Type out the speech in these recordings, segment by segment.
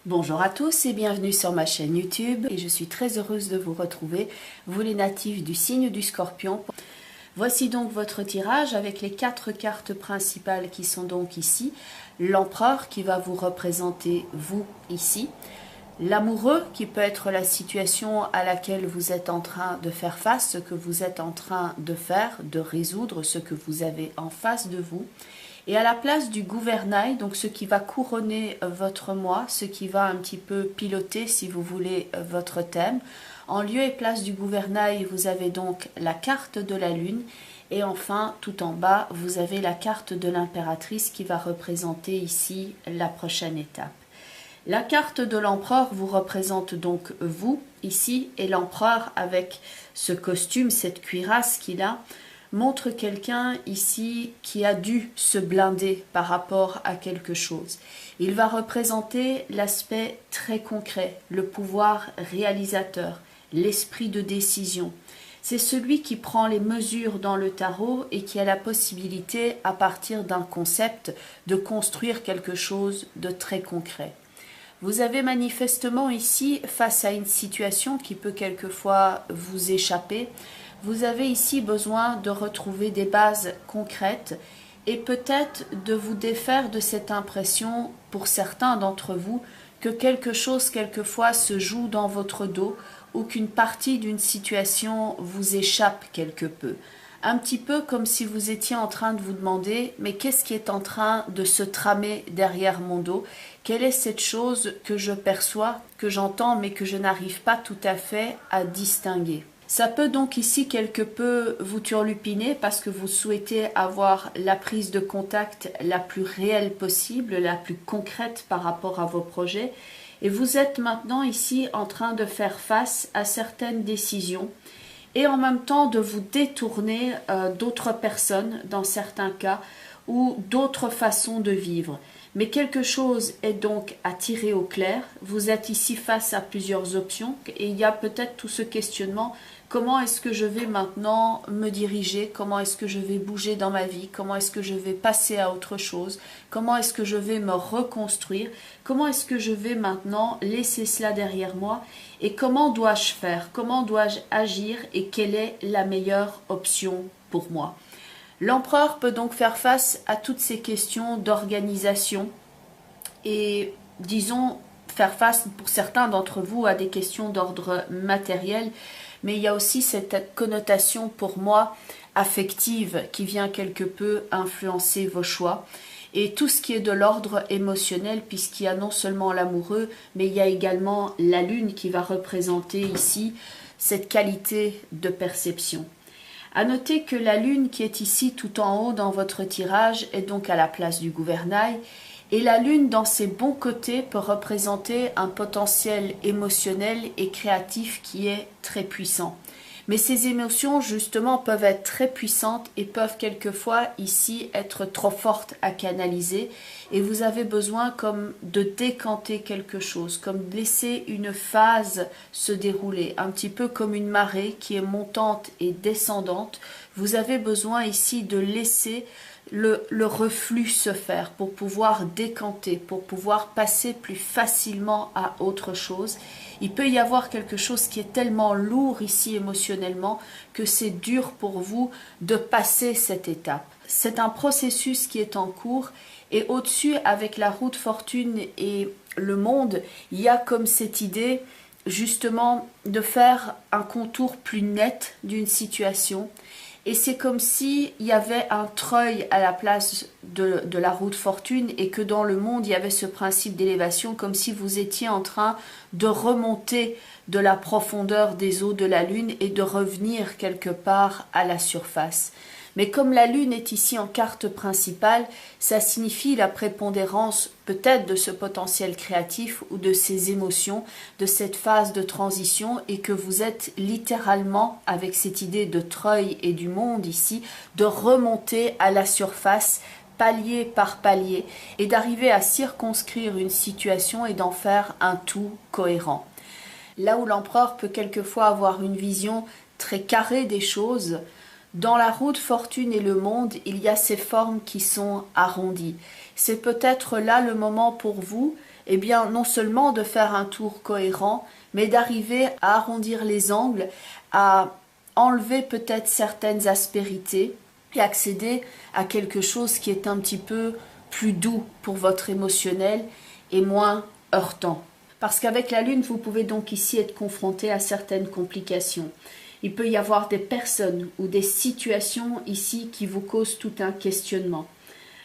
Bonjour à tous et bienvenue sur ma chaîne YouTube et je suis très heureuse de vous retrouver, vous les natifs du signe du Scorpion. Voici donc votre tirage avec les 4 cartes principales qui sont donc ici. L'empereur qui va vous représenter vous ici. L'amoureux qui peut être la situation à laquelle vous êtes en train de faire face, ce que vous êtes en train de faire, de résoudre, ce que vous avez en face de vous. Et à la place du gouvernail, donc ce qui va couronner votre mois, ce qui va un petit peu piloter, si vous voulez, votre thème, en lieu et place du gouvernail, vous avez donc la carte de la lune. Et enfin, tout en bas, vous avez la carte de l'impératrice qui va représenter ici la prochaine étape. La carte de l'empereur vous représente donc vous, ici, et l'empereur avec ce costume, cette cuirasse qu'il a, montre quelqu'un ici qui a dû se blinder par rapport à quelque chose. Il va représenter l'aspect très concret, le pouvoir réalisateur, l'esprit de décision. C'est celui qui prend les mesures dans le tarot et qui a la possibilité, à partir d'un concept, de construire quelque chose de très concret. Vous avez manifestement ici, face à une situation qui peut quelquefois vous échapper, vous avez ici besoin de retrouver des bases concrètes et peut-être de vous défaire de cette impression, pour certains d'entre vous, que quelque chose quelquefois se joue dans votre dos ou qu'une partie d'une situation vous échappe quelque peu. Un petit peu comme si vous étiez en train de vous demander « mais qu'est-ce qui est en train de se tramer derrière mon dos? Quelle est cette chose que je perçois, que j'entends mais que je n'arrive pas tout à fait à distinguer ?» Ça peut donc ici quelque peu vous turlupiner parce que vous souhaitez avoir la prise de contact la plus réelle possible, la plus concrète par rapport à vos projets. Et vous êtes maintenant ici en train de faire face à certaines décisions et en même temps de vous détourner d'autres personnes dans certains cas ou d'autres façons de vivre. Mais quelque chose est donc à tirer au clair. Vous êtes ici face à plusieurs options et il y a peut-être tout ce questionnement. Comment est-ce que je vais maintenant me diriger? Comment est-ce que je vais bouger dans ma vie? Comment est-ce que je vais passer à autre chose? Comment est-ce que je vais me reconstruire? Comment est-ce que je vais maintenant laisser cela derrière moi? Et comment dois-je faire? Comment dois-je agir? Et quelle est la meilleure option pour moi? L'empereur peut donc faire face à toutes ces questions d'organisation et, disons, faire face pour certains d'entre vous à des questions d'ordre matériel, mais il y a aussi cette connotation pour moi affective qui vient quelque peu influencer vos choix. Et tout ce qui est de l'ordre émotionnel, puisqu'il y a non seulement l'amoureux, mais il y a également la lune qui va représenter ici cette qualité de perception. À noter que la lune qui est ici tout en haut dans votre tirage est donc à la place du gouvernail et la lune dans ses bons côtés peut représenter un potentiel émotionnel et créatif qui est très puissant. Mais ces émotions justement peuvent être très puissantes et peuvent quelquefois ici être trop fortes à canaliser et vous avez besoin comme de décanter quelque chose, comme de laisser une phase se dérouler, un petit peu comme une marée qui est montante et descendante. Vous avez besoin ici de laisser le reflux se faire pour pouvoir décanter, pour pouvoir passer plus facilement à autre chose. Il peut y avoir quelque chose qui est tellement lourd ici émotionnellement que c'est dur pour vous de passer cette étape. C'est un processus qui est en cours et au-dessus avec la roue de fortune et le monde, il y a comme cette idée justement de faire un contour plus net d'une situation. Et c'est comme s'il y avait un treuil à la place de la roue de fortune et que dans le monde, il y avait ce principe d'élévation, comme si vous étiez en train de remonter de la profondeur des eaux de la Lune et de revenir quelque part à la surface. Mais comme la Lune est ici en carte principale, ça signifie la prépondérance peut-être de ce potentiel créatif ou de ces émotions, de cette phase de transition et que vous êtes littéralement, avec cette idée de treuil et du monde ici, de remonter à la surface palier par palier et d'arriver à circonscrire une situation et d'en faire un tout cohérent. Là où l'empereur peut quelquefois avoir une vision très carrée des choses, dans la roue de fortune et le monde, il y a ces formes qui sont arrondies. C'est peut-être là le moment pour vous eh bien non seulement de faire un tour cohérent, mais d'arriver à arrondir les angles, à enlever peut-être certaines aspérités et accéder à quelque chose qui est un petit peu plus doux pour votre émotionnel et moins heurtant. Parce qu'avec la Lune, vous pouvez donc ici être confronté à certaines complications. Il peut y avoir des personnes ou des situations ici qui vous causent tout un questionnement.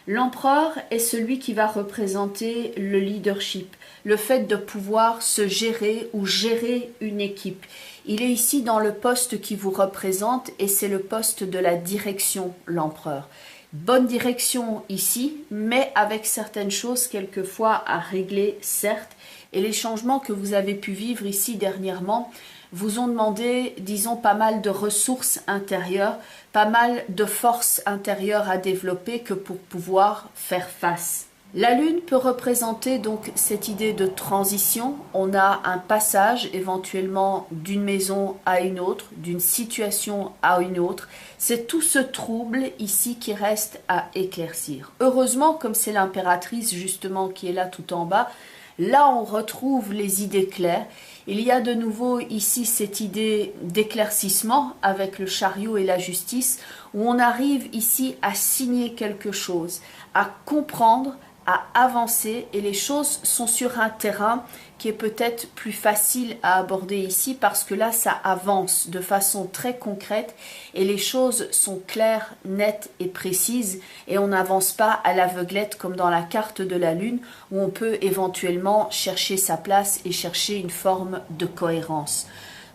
L'empereur est celui qui va représenter le leadership, le fait de pouvoir se gérer ou gérer une équipe. Il est ici dans le poste qui vous représente et c'est le poste de la direction, l'empereur. Bonne direction ici, mais avec certaines choses quelquefois à régler, certes. Et les changements que vous avez pu vivre ici dernièrement vous ont demandé, disons, pas mal de ressources intérieures, pas mal de forces intérieures à développer que pour pouvoir faire face. La Lune peut représenter donc cette idée de transition. On a un passage éventuellement d'une maison à une autre, d'une situation à une autre. C'est tout ce trouble ici qui reste à éclaircir. Heureusement, comme c'est l'impératrice justement qui est là tout en bas, là on retrouve les idées claires. Il y a de nouveau ici cette idée d'éclaircissement avec le chariot et la justice, où on arrive ici à signer quelque chose, à comprendre, à avancer, et les choses sont sur un terrain qui est peut-être plus facile à aborder ici parce que là ça avance de façon très concrète et les choses sont claires, nettes et précises et on n'avance pas à l'aveuglette comme dans la carte de la Lune où on peut éventuellement chercher sa place et chercher une forme de cohérence.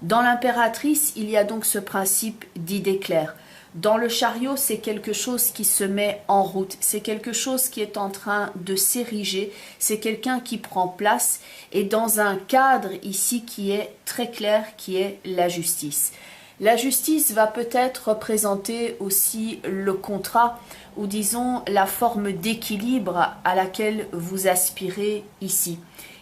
Dans l'impératrice, il y a donc ce principe d'idée claire. Dans le chariot, c'est quelque chose qui se met en route, c'est quelque chose qui est en train de s'ériger, c'est quelqu'un qui prend place et dans un cadre ici qui est très clair, qui est la justice. La justice va peut-être représenter aussi le contrat ou disons la forme d'équilibre à laquelle vous aspirez ici.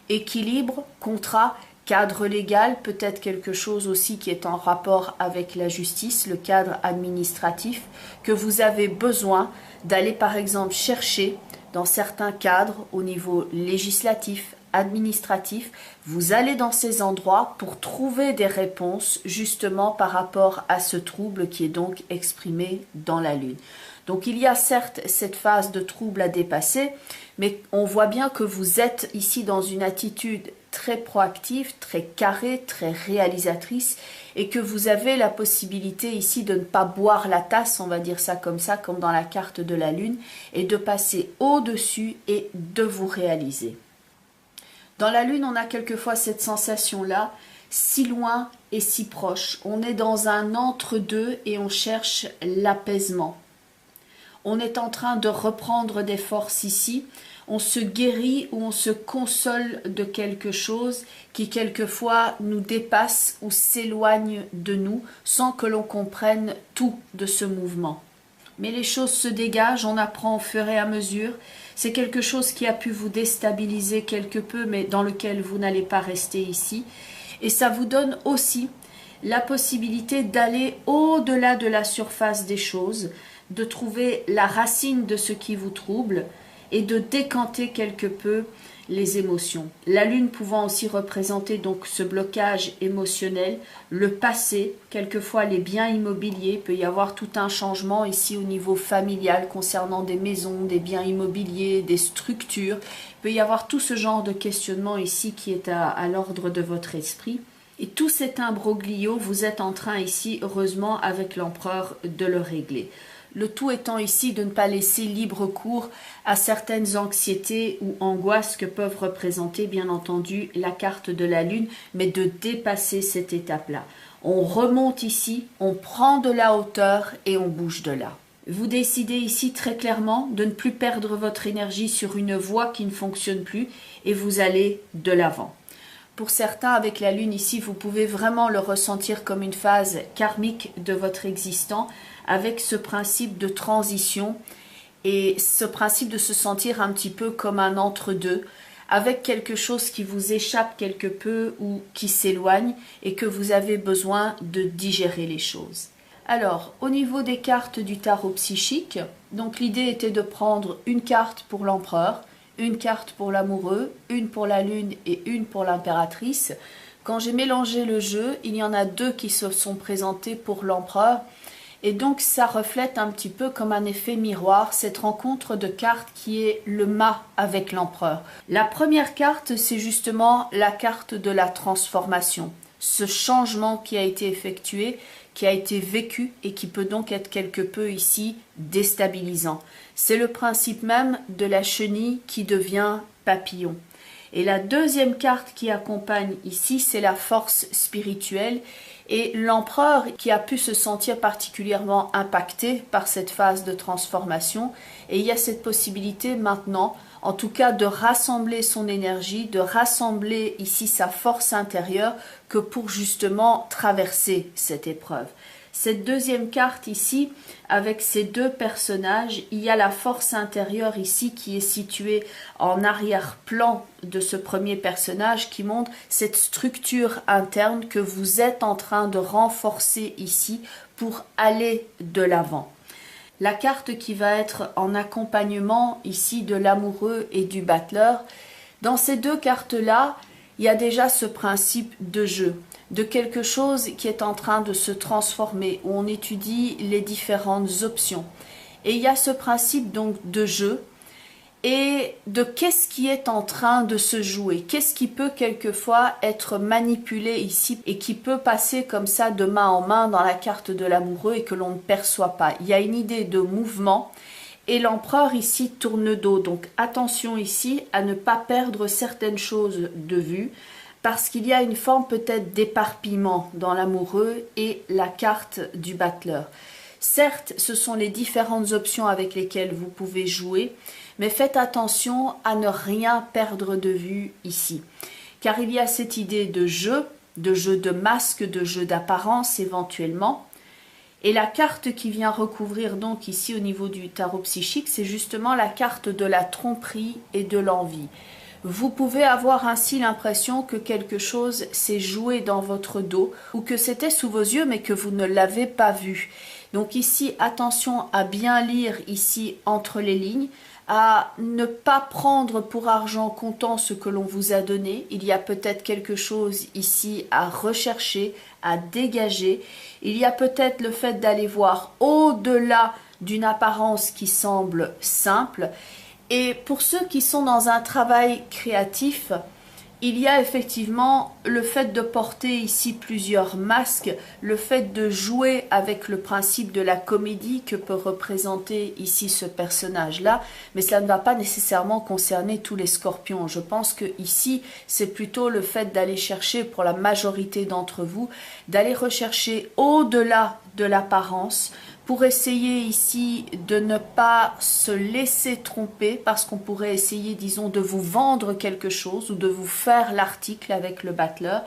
Équilibre, contrat, cadre légal, peut-être quelque chose aussi qui est en rapport avec la justice, le cadre administratif, que vous avez besoin d'aller par exemple chercher dans certains cadres au niveau législatif, administratif. Vous allez dans ces endroits pour trouver des réponses justement par rapport à ce trouble qui est donc exprimé dans la Lune. Donc il y a certes cette phase de trouble à dépasser, mais on voit bien que vous êtes ici dans une attitude très proactive, très carrée, très réalisatrice et que vous avez la possibilité ici de ne pas boire la tasse, on va dire ça, comme dans la carte de la Lune, et de passer au-dessus et de vous réaliser. Dans la Lune, on a quelquefois cette sensation-là, si loin et si proche. On est dans un entre-deux et on cherche l'apaisement. On est en train de reprendre des forces ici. On se guérit ou on se console de quelque chose qui quelquefois nous dépasse ou s'éloigne de nous sans que l'on comprenne tout de ce mouvement. Mais les choses se dégagent, on apprend au fur et à mesure. C'est quelque chose qui a pu vous déstabiliser quelque peu, mais dans lequel vous n'allez pas rester ici. Et ça vous donne aussi la possibilité d'aller au-delà de la surface des choses, de trouver la racine de ce qui vous trouble et de décanter quelque peu les émotions. La Lune pouvant aussi représenter donc ce blocage émotionnel, le passé, quelquefois les biens immobiliers, il peut y avoir tout un changement ici au niveau familial concernant des maisons, des biens immobiliers, des structures. Il peut y avoir tout ce genre de questionnement ici qui est à l'ordre de votre esprit. Et tout cet imbroglio, vous êtes en train ici, heureusement, avec l'empereur, de le régler. Le tout étant ici de ne pas laisser libre cours à certaines anxiétés ou angoisses que peuvent représenter bien entendu la carte de la Lune, mais de dépasser cette étape-là. On remonte ici, on prend de la hauteur et on bouge de là. Vous décidez ici très clairement de ne plus perdre votre énergie sur une voie qui ne fonctionne plus et vous allez de l'avant. Pour certains, avec la Lune ici, vous pouvez vraiment le ressentir comme une phase karmique de votre existence, avec ce principe de transition et ce principe de se sentir un petit peu comme un entre-deux, avec quelque chose qui vous échappe quelque peu ou qui s'éloigne et que vous avez besoin de digérer les choses. Alors, au niveau des cartes du tarot psychique, donc l'idée était de prendre une carte pour l'empereur, une carte pour l'amoureux, une pour la lune et une pour l'impératrice. Quand j'ai mélangé le jeu, il y en a 2 qui se sont présentés pour l'empereur. Et donc ça reflète un petit peu comme un effet miroir, cette rencontre de cartes qui est le mât avec l'empereur. La première carte, c'est justement la carte de la transformation. Ce changement qui a été effectué, qui a été vécu et qui peut donc être quelque peu ici déstabilisant. C'est le principe même de la chenille qui devient papillon. Et la deuxième carte qui accompagne ici, c'est la force spirituelle et l'empereur qui a pu se sentir particulièrement impacté par cette phase de transformation. Et il y a cette possibilité maintenant, en tout cas, de rassembler son énergie, de rassembler ici sa force intérieure que pour justement traverser cette épreuve. Cette deuxième carte ici, avec ces 2 personnages, il y a la force intérieure ici qui est située en arrière-plan de ce premier personnage qui montre cette structure interne que vous êtes en train de renforcer ici pour aller de l'avant. La carte qui va être en accompagnement ici de l'amoureux et du battleur, dans ces 2 cartes-là, il y a déjà ce principe de jeu, de quelque chose qui est en train de se transformer, où on étudie les différentes options. Et il y a ce principe donc de jeu et de qu'est-ce qui est en train de se jouer, qu'est-ce qui peut quelquefois être manipulé ici et qui peut passer comme ça de main en main dans la carte de l'amoureux et que l'on ne perçoit pas. Il y a une idée de mouvement. Et l'empereur ici tourne le dos, donc attention ici à ne pas perdre certaines choses de vue, parce qu'il y a une forme peut-être d'éparpillement dans l'amoureux et la carte du battleur. Certes, ce sont les différentes options avec lesquelles vous pouvez jouer, mais faites attention à ne rien perdre de vue ici, car il y a cette idée de jeu de masque, de jeu d'apparence éventuellement. Et la carte qui vient recouvrir donc ici au niveau du tarot psychique, c'est justement la carte de la tromperie et de l'envie. Vous pouvez avoir ainsi l'impression que quelque chose s'est joué dans votre dos ou que c'était sous vos yeux mais que vous ne l'avez pas vu. Donc ici, attention à bien lire ici entre les lignes, à ne pas prendre pour argent comptant ce que l'on vous a donné. Il y a peut-être quelque chose ici à rechercher, à dégager. Il y a peut-être le fait d'aller voir au-delà d'une apparence qui semble simple. Et pour ceux qui sont dans un travail créatif, il y a effectivement le fait de porter ici plusieurs masques, le fait de jouer avec le principe de la comédie que peut représenter ici ce personnage-là, mais cela ne va pas nécessairement concerner tous les scorpions. Je pense que ici, c'est plutôt le fait d'aller chercher pour la majorité d'entre vous, d'aller rechercher au-delà de l'apparence, pour essayer ici de ne pas se laisser tromper parce qu'on pourrait essayer, disons, de vous vendre quelque chose ou de vous faire l'article avec le battleur.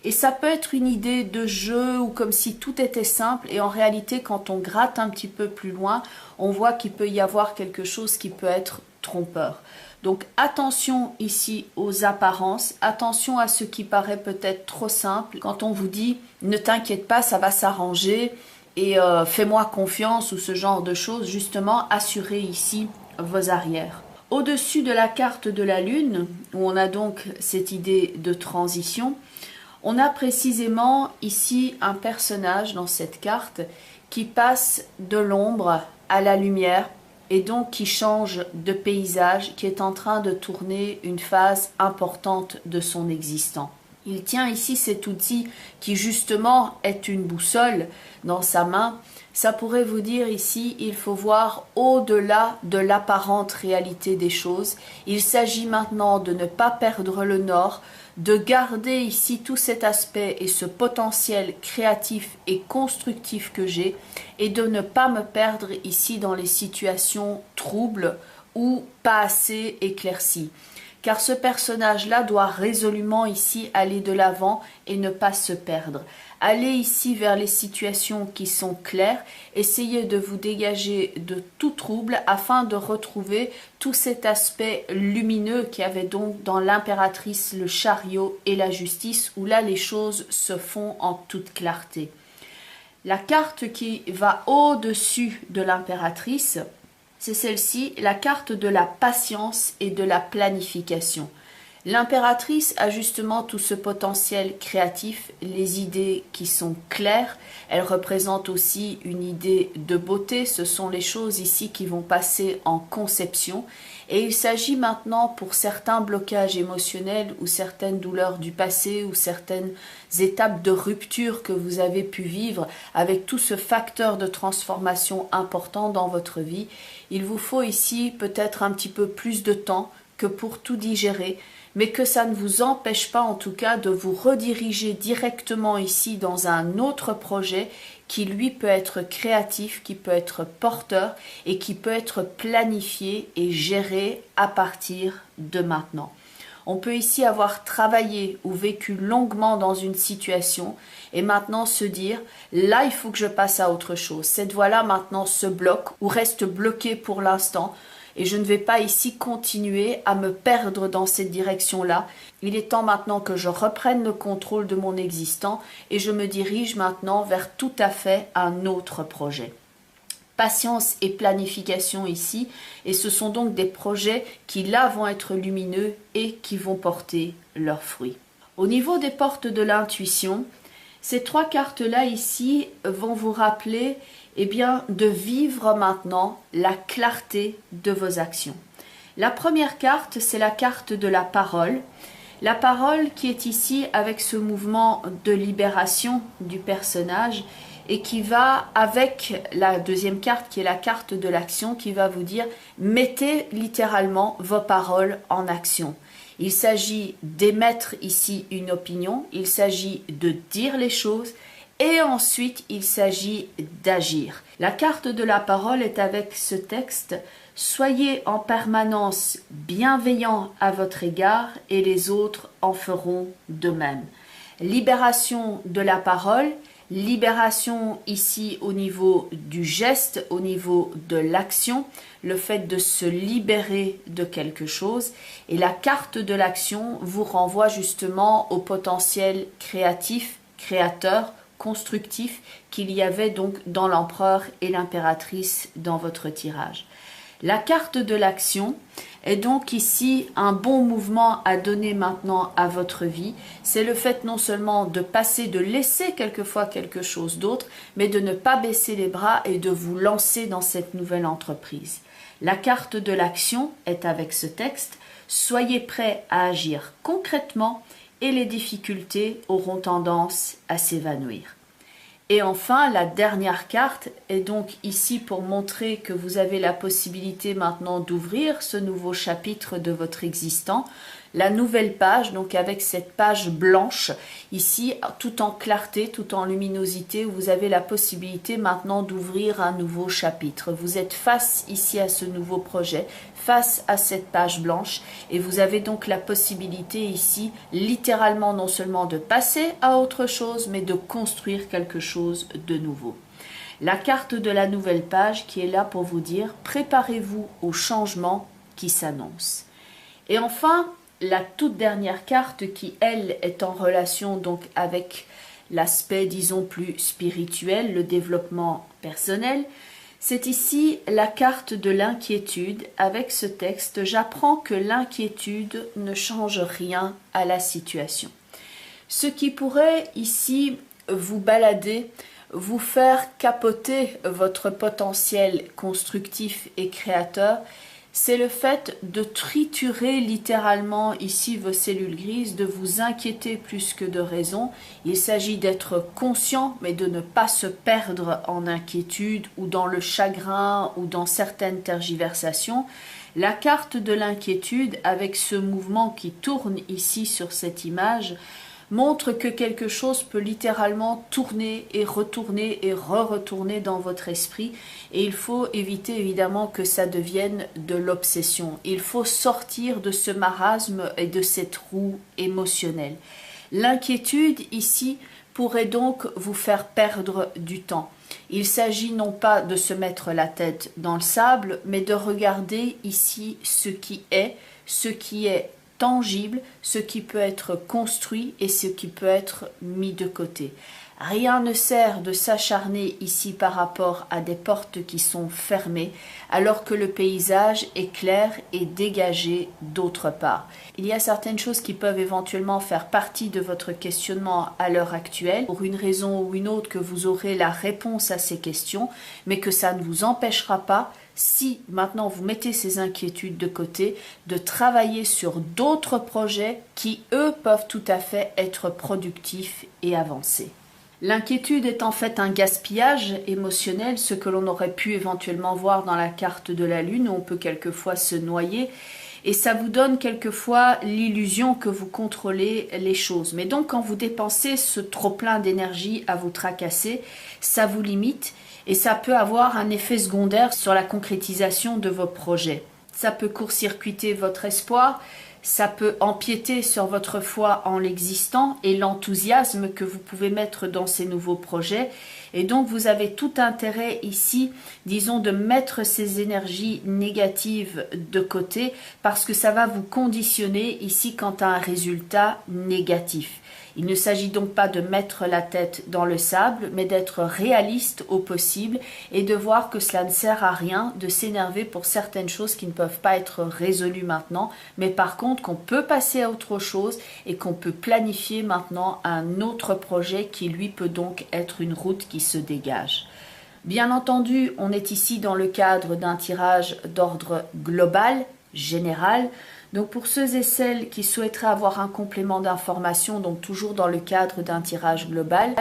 Et ça peut être une idée de jeu ou comme si tout était simple et en réalité, quand on gratte un petit peu plus loin, on voit qu'il peut y avoir quelque chose qui peut être trompeur. Donc attention ici aux apparences, attention à ce qui paraît peut-être trop simple. Quand on vous dit « ne t'inquiète pas, ça va s'arranger », et fais-moi confiance ou ce genre de choses, justement, assurez ici vos arrières. Au-dessus de la carte de la Lune, où on a donc cette idée de transition, on a précisément ici un personnage dans cette carte qui passe de l'ombre à la lumière et donc qui change de paysage, qui est en train de tourner une phase importante de son existence. Il tient ici cet outil qui justement est une boussole dans sa main. Ça pourrait vous dire ici, il faut voir au-delà de l'apparente réalité des choses. Il s'agit maintenant de ne pas perdre le nord, de garder ici tout cet aspect et ce potentiel créatif et constructif que j'ai et de ne pas me perdre ici dans les situations troubles ou pas assez éclaircies. Car ce personnage-là doit résolument ici aller de l'avant et ne pas se perdre. Allez ici vers les situations qui sont claires, essayez de vous dégager de tout trouble afin de retrouver tout cet aspect lumineux qu'il y avait donc dans l'impératrice, le chariot et la justice, où là les choses se font en toute clarté. La carte qui va au-dessus de l'impératrice, c'est celle-ci, la carte de la patience et de la planification. L'impératrice a justement tout ce potentiel créatif, les idées qui sont claires. Elle représente aussi une idée de beauté. Ce sont les choses ici qui vont passer en conception. Et il s'agit maintenant pour certains blocages émotionnels ou certaines douleurs du passé ou certaines étapes de rupture que vous avez pu vivre avec tout ce facteur de transformation important dans votre vie. Il vous faut ici peut-être un petit peu plus de temps que pour tout digérer, mais que ça ne vous empêche pas en tout cas de vous rediriger directement ici dans un autre projet qui lui peut être créatif, qui peut être porteur et qui peut être planifié et géré à partir de maintenant. On peut ici avoir travaillé ou vécu longuement dans une situation et maintenant se dire là il faut que je passe à autre chose. Cette voie-là maintenant se bloque ou reste bloquée pour l'instant. Et je ne vais pas ici continuer à me perdre dans cette direction-là. Il est temps maintenant que je reprenne le contrôle de mon existant et je me dirige maintenant vers tout à fait un autre projet. Patience et planification ici, et ce sont donc des projets qui là vont être lumineux et qui vont porter leurs fruits. Au niveau des portes de l'intuition, ces trois cartes-là ici vont vous rappeler de vivre maintenant la clarté de vos actions. La première carte, c'est la carte de la parole. La parole qui est ici avec ce mouvement de libération du personnage et qui va avec la deuxième carte qui est la carte de l'action qui va vous dire mettez littéralement vos paroles en action. Il s'agit d'émettre ici une opinion, il s'agit de dire les choses et ensuite il s'agit d'agir. La carte de la parole est avec ce texte « Soyez en permanence bienveillants à votre égard et les autres en feront de même ». Libération de la parole, libération ici au niveau du geste, au niveau de l'action, le fait de se libérer de quelque chose. Et la carte de l'action vous renvoie justement au potentiel créatif, créateur, constructif qu'il y avait donc dans l'empereur et l'impératrice dans votre tirage. La carte de l'action est donc ici un bon mouvement à donner maintenant à votre vie. C'est le fait non seulement de passer, de laisser quelquefois quelque chose d'autre, mais de ne pas baisser les bras et de vous lancer dans cette nouvelle entreprise. La carte de l'action est avec ce texte. Soyez prêts à agir concrètement et les difficultés auront tendance à s'évanouir. Et enfin, la dernière carte est donc ici pour montrer que vous avez la possibilité maintenant d'ouvrir ce nouveau chapitre de votre existant, la nouvelle page, donc avec cette page blanche, ici, tout en clarté, tout en luminosité, où vous avez la possibilité maintenant d'ouvrir un nouveau chapitre. Vous êtes face ici à ce nouveau projet, face à cette page blanche, et vous avez donc la possibilité ici, littéralement, non seulement de passer à autre chose, mais de construire quelque chose de nouveau. La carte de la nouvelle page qui est là pour vous dire, préparez-vous au changement qui s'annonce. Et enfin, la toute dernière carte qui, elle, est en relation donc avec l'aspect, disons, plus spirituel, le développement personnel, c'est ici la carte de l'inquiétude avec ce texte. J'apprends que l'inquiétude ne change rien à la situation. Ce qui pourrait ici vous balader, vous faire capoter votre potentiel constructif et créateur, c'est le fait de triturer littéralement ici vos cellules grises, de vous inquiéter plus que de raison. Il s'agit d'être conscient, mais de ne pas se perdre en inquiétude ou dans le chagrin ou dans certaines tergiversations. La carte de l'inquiétude, avec ce mouvement qui tourne ici sur cette image, montre que quelque chose peut littéralement tourner et re-retourner dans votre esprit et il faut éviter évidemment que ça devienne de l'obsession. Il faut sortir de ce marasme et de cette roue émotionnelle. L'inquiétude ici pourrait donc vous faire perdre du temps. Il s'agit non pas de se mettre la tête dans le sable, mais de regarder ici ce qui est tangible, ce qui peut être construit et ce qui peut être mis de côté. Rien ne sert de s'acharner ici par rapport à des portes qui sont fermées, alors que le paysage est clair et dégagé d'autre part. Il y a certaines choses qui peuvent éventuellement faire partie de votre questionnement à l'heure actuelle, pour une raison ou une autre que vous aurez la réponse à ces questions, mais que ça ne vous empêchera pas, si maintenant vous mettez ces inquiétudes de côté, de travailler sur d'autres projets qui, eux, peuvent tout à fait être productifs et avancés. L'inquiétude est en fait un gaspillage émotionnel, ce que l'on aurait pu éventuellement voir dans la carte de la Lune, où on peut quelquefois se noyer, et ça vous donne quelquefois l'illusion que vous contrôlez les choses. Mais donc quand vous dépensez ce trop-plein d'énergie à vous tracasser, ça vous limite, et ça peut avoir un effet secondaire sur la concrétisation de vos projets. Ça peut court-circuiter votre espoir, ça peut empiéter sur votre foi en l'existant et l'enthousiasme que vous pouvez mettre dans ces nouveaux projets. Et donc vous avez tout intérêt ici, disons, de mettre ces énergies négatives de côté parce que ça va vous conditionner ici quant à un résultat négatif. Il ne s'agit donc pas de mettre la tête dans le sable, mais d'être réaliste au possible et de voir que cela ne sert à rien de s'énerver pour certaines choses qui ne peuvent pas être résolues maintenant, mais par contre qu'on peut passer à autre chose et qu'on peut planifier maintenant un autre projet qui lui peut donc être une route qui se dégage. Bien entendu, on est ici dans le cadre d'un tirage d'ordre global, général. Donc pour ceux et celles qui souhaiteraient avoir un complément d'information, donc toujours dans le cadre d'un tirage global,